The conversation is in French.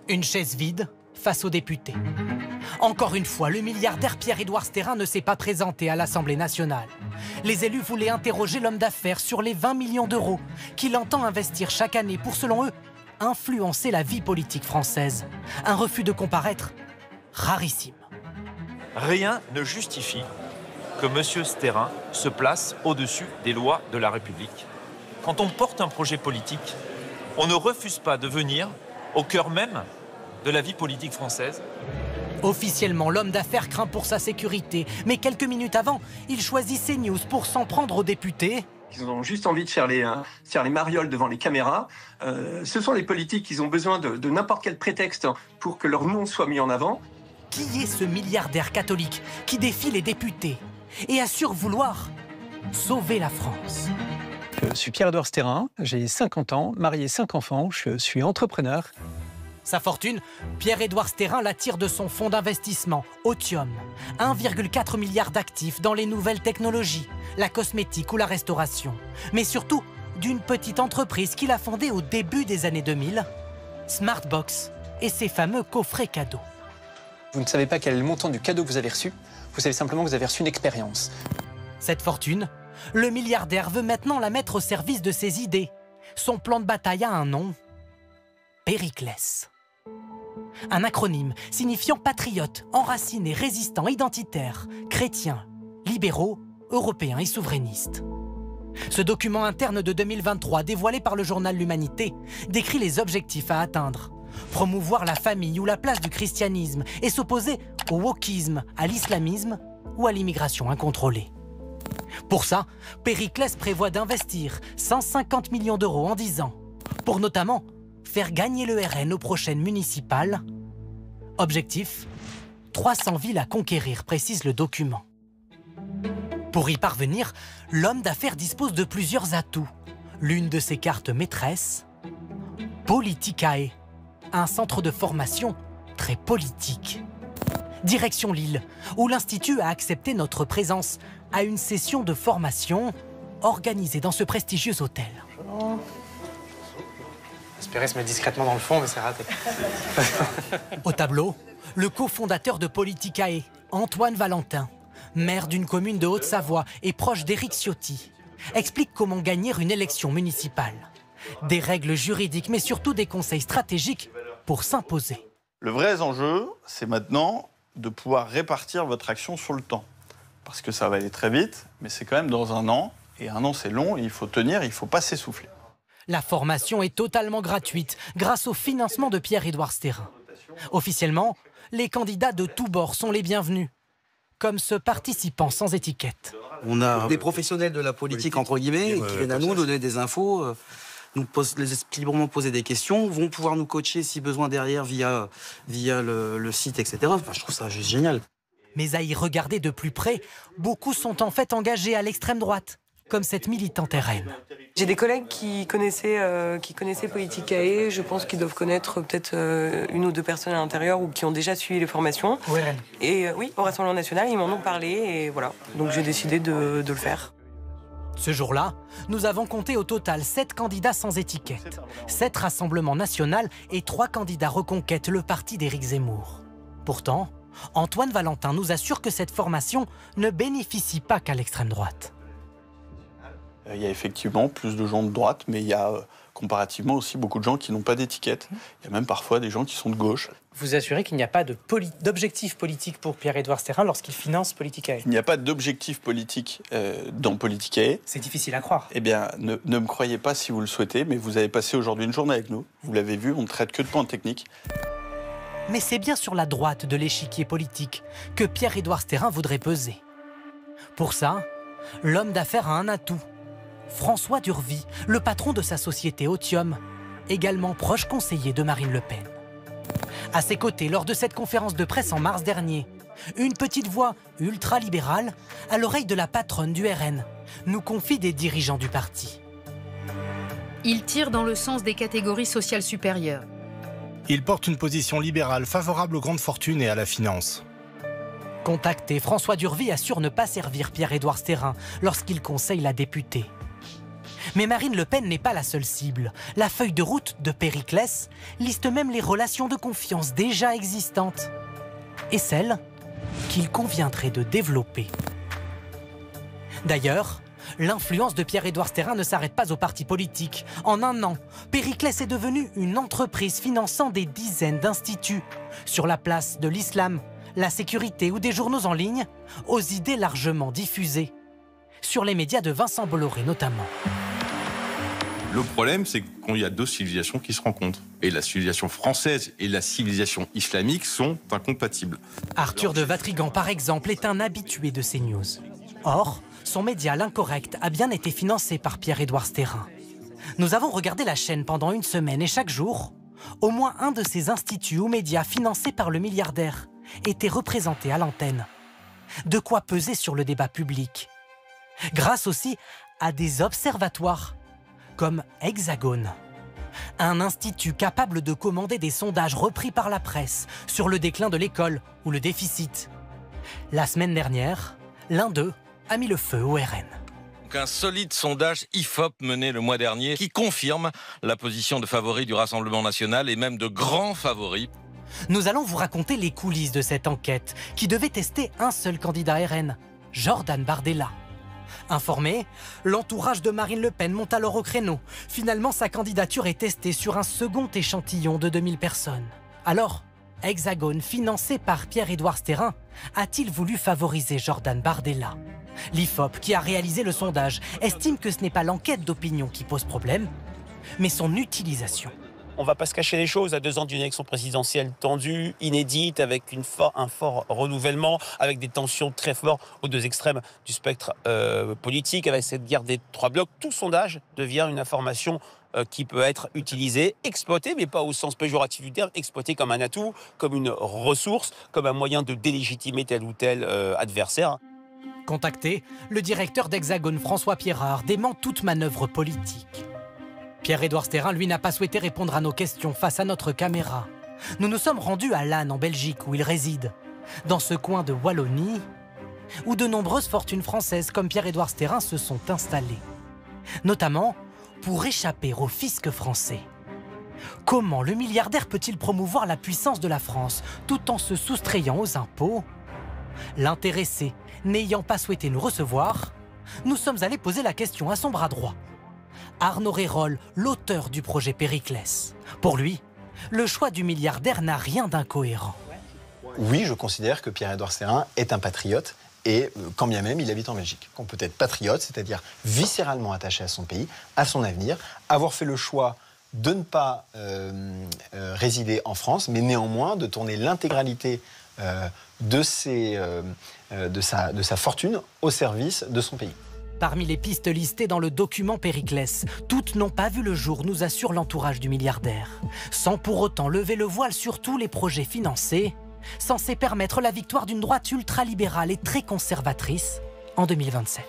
Une chaise vide face aux députés. Encore une fois, le milliardaire Pierre-Édouard Stérin ne s'est pas présenté à l'Assemblée nationale. Les élus voulaient interroger l'homme d'affaires sur les 20 millions d'euros qu'il entend investir chaque année pour, selon eux, influencer la vie politique française. Un refus de comparaître rarissime. Rien ne justifie que M. Stérin se place au-dessus des lois de la République. Quand on porte un projet politique, on ne refuse pas de venir au cœur même de la vie politique française. Officiellement, l'homme d'affaires craint pour sa sécurité. Mais quelques minutes avant, il choisit CNews pour s'en prendre aux députés. Ils ont juste envie de faire les marioles devant les caméras. Ce sont les politiques qui ont besoin de n'importe quel prétexte pour que leur nom soit mis en avant. Qui est ce milliardaire catholique qui défie les députés et assure vouloir sauver la France? Je suis Pierre-Édouard Stérin, j'ai 50 ans, marié 5 enfants, je suis entrepreneur. Sa fortune, Pierre-Édouard Stérin la tire de son fonds d'investissement, Otium. 1,4 milliard d'actifs dans les nouvelles technologies, la cosmétique ou la restauration. Mais surtout, d'une petite entreprise qu'il a fondée au début des années 2000, Smartbox et ses fameux coffrets cadeaux. Vous ne savez pas quel est le montant du cadeau que vous avez reçu, vous savez simplement que vous avez reçu une expérience. Cette fortune, le milliardaire veut maintenant la mettre au service de ses idées. Son plan de bataille a un nom, Périclès. Un acronyme signifiant patriote, enraciné, résistant, identitaire, chrétien, libéraux, européens et souverainistes. Ce document interne de 2023, dévoilé par le journal L'Humanité, décrit les objectifs à atteindre. Promouvoir la famille ou la place du christianisme et s'opposer au wokisme, à l'islamisme ou à l'immigration incontrôlée. Pour ça, Périclès prévoit d'investir 150 millions d'euros en 10 ans, pour notamment faire gagner le RN aux prochaines municipales. Objectif, 300 villes à conquérir, précise le document. Pour y parvenir, l'homme d'affaires dispose de plusieurs atouts. L'une de ses cartes maîtresses, Politicae, un centre de formation très politique. Direction Lille, où l'Institut a accepté notre présence à une session de formation organisée dans ce prestigieux hôtel. J'espérais se mettre discrètement dans le fond, mais c'est raté. Au tableau, le cofondateur de Politicae, Antoine Valentin, maire d'une commune de Haute-Savoie et proche d'Éric Ciotti, explique comment gagner une élection municipale. Des règles juridiques, mais surtout des conseils stratégiques pour s'imposer. Le vrai enjeu, c'est maintenant de pouvoir répartir votre action sur le temps. Parce que ça va aller très vite, mais c'est quand même dans un an. Et un an, c'est long, il faut tenir, il ne faut pas s'essouffler. La formation est totalement gratuite grâce au financement de Pierre-Édouard Stérin. Officiellement, les candidats de tous bords sont les bienvenus, comme ce participant sans étiquette. On a des professionnels de la politique, entre guillemets, qui viennent à nous donner des infos, nous librement poser des questions, vont pouvoir nous coacher si besoin derrière via le site, etc. Enfin, je trouve ça juste génial. Mais à y regarder de plus près, beaucoup sont en fait engagés à l'extrême droite, comme cette militante RN. J'ai des collègues qui connaissaient Politicae. Je pense qu'ils doivent connaître peut-être une ou deux personnes à l'intérieur ou qui ont déjà suivi les formations. Oui. Et oui, au Rassemblement national, ils m'en ont parlé et voilà. Donc j'ai décidé de le faire. Ce jour-là, nous avons compté au total 7 candidats sans étiquette, 7 Rassemblement national et 3 candidats Reconquête, le parti d'Éric Zemmour. Pourtant, Antoine Valentin nous assure que cette formation ne bénéficie pas qu'à l'extrême droite. Il y a effectivement plus de gens de droite, mais il y a comparativement aussi beaucoup de gens qui n'ont pas d'étiquette. Il y a même parfois des gens qui sont de gauche. Vous assurez qu'il n'y a pas d'objectif politique pour Pierre-Édouard Stérin lorsqu'il finance Politicae? Il n'y a pas d'objectif politique dans Politicae. C'est difficile à croire. Eh bien, ne me croyez pas si vous le souhaitez, mais vous avez passé aujourd'hui une journée avec nous. Vous l'avez vu, on ne traite que de points techniques. Mais c'est bien sur la droite de l'échiquier politique que Pierre-Édouard Stérin voudrait peser. Pour ça, l'homme d'affaires a un atout. François Durvy, le patron de sa société Otium, également proche conseiller de Marine Le Pen. À ses côtés, lors de cette conférence de presse en mars dernier, une petite voix ultra-libérale à l'oreille de la patronne du RN nous confie des dirigeants du parti. Il tire dans le sens des catégories sociales supérieures. Il porte une position libérale favorable aux grandes fortunes et à la finance. Contacté, François Durvy assure ne pas servir Pierre-Édouard Stérin lorsqu'il conseille la députée. Mais Marine Le Pen n'est pas la seule cible. La feuille de route de Périclès liste même les relations de confiance déjà existantes et celles qu'il conviendrait de développer. D'ailleurs, l'influence de Pierre-Édouard Stérin ne s'arrête pas aux partis politiques. En un an, Périclès est devenue une entreprise finançant des dizaines d'instituts sur la place de l'islam, la sécurité ou des journaux en ligne, aux idées largement diffusées. Sur les médias de Vincent Bolloré notamment. Le problème, c'est qu'il y a deux civilisations qui se rencontrent. Et la civilisation française et la civilisation islamique sont incompatibles. Arthur de Vatrigan, par exemple, est un habitué de CNews. Or, son média L'Incorrect a bien été financé par Pierre-Édouard Stérin. Nous avons regardé la chaîne pendant une semaine et chaque jour, au moins un de ces instituts ou médias financés par le milliardaire était représenté à l'antenne. De quoi peser sur le débat public. Grâce aussi à des observatoires, comme Hexagone. Un institut capable de commander des sondages repris par la presse sur le déclin de l'école ou le déficit. La semaine dernière, l'un d'eux a mis le feu au RN. Un solide sondage IFOP mené le mois dernier qui confirme la position de favori du Rassemblement national et même de grand favori. Nous allons vous raconter les coulisses de cette enquête qui devait tester un seul candidat RN, Jordan Bardella. Informé, l'entourage de Marine Le Pen monte alors au créneau. Finalement, sa candidature est testée sur un second échantillon de 2000 personnes. Alors, Hexagone, financé par Pierre-Édouard Stérin, a-t-il voulu favoriser Jordan Bardella? L'IFOP, qui a réalisé le sondage, estime que ce n'est pas l'enquête d'opinion qui pose problème, mais son utilisation. On ne va pas se cacher les choses, à 2 ans d'une élection présidentielle tendue, inédite, avec un fort renouvellement, avec des tensions très fortes aux deux extrêmes du spectre politique, avec cette guerre des 3 blocs, tout sondage devient une information qui peut être utilisée, exploitée, mais pas au sens péjoratif du terme, exploitée comme un atout, comme une ressource, comme un moyen de délégitimer tel ou tel adversaire. Contacté, le directeur d'Hexagone, François Pierrard, dément toute manœuvre politique. Pierre-Édouard Stérin, lui, n'a pas souhaité répondre à nos questions face à notre caméra. Nous nous sommes rendus à Lannes, en Belgique, où il réside. Dans ce coin de Wallonie, où de nombreuses fortunes françaises comme Pierre-Édouard Stérin se sont installées. Notamment pour échapper au fisc français. Comment le milliardaire peut-il promouvoir la puissance de la France tout en se soustrayant aux impôts? L'intéressé, n'ayant pas souhaité nous recevoir, nous sommes allés poser la question à son bras droit. Arnaud Rérol, l'auteur du projet Périclès. Pour lui, le choix du milliardaire n'a rien d'incohérent. Oui, je considère que Pierre-Édouard Stérin est un patriote et quand bien même il habite en Belgique. Qu'on peut être patriote, c'est-à-dire viscéralement attaché à son pays, à son avenir, avoir fait le choix de ne pas résider en France, mais néanmoins de tourner l'intégralité de sa fortune au service de son pays. Parmi les pistes listées dans le document Périclès, toutes n'ont pas vu le jour, nous assure l'entourage du milliardaire. Sans pour autant lever le voile sur tous les projets financés, censés permettre la victoire d'une droite ultralibérale et très conservatrice en 2027.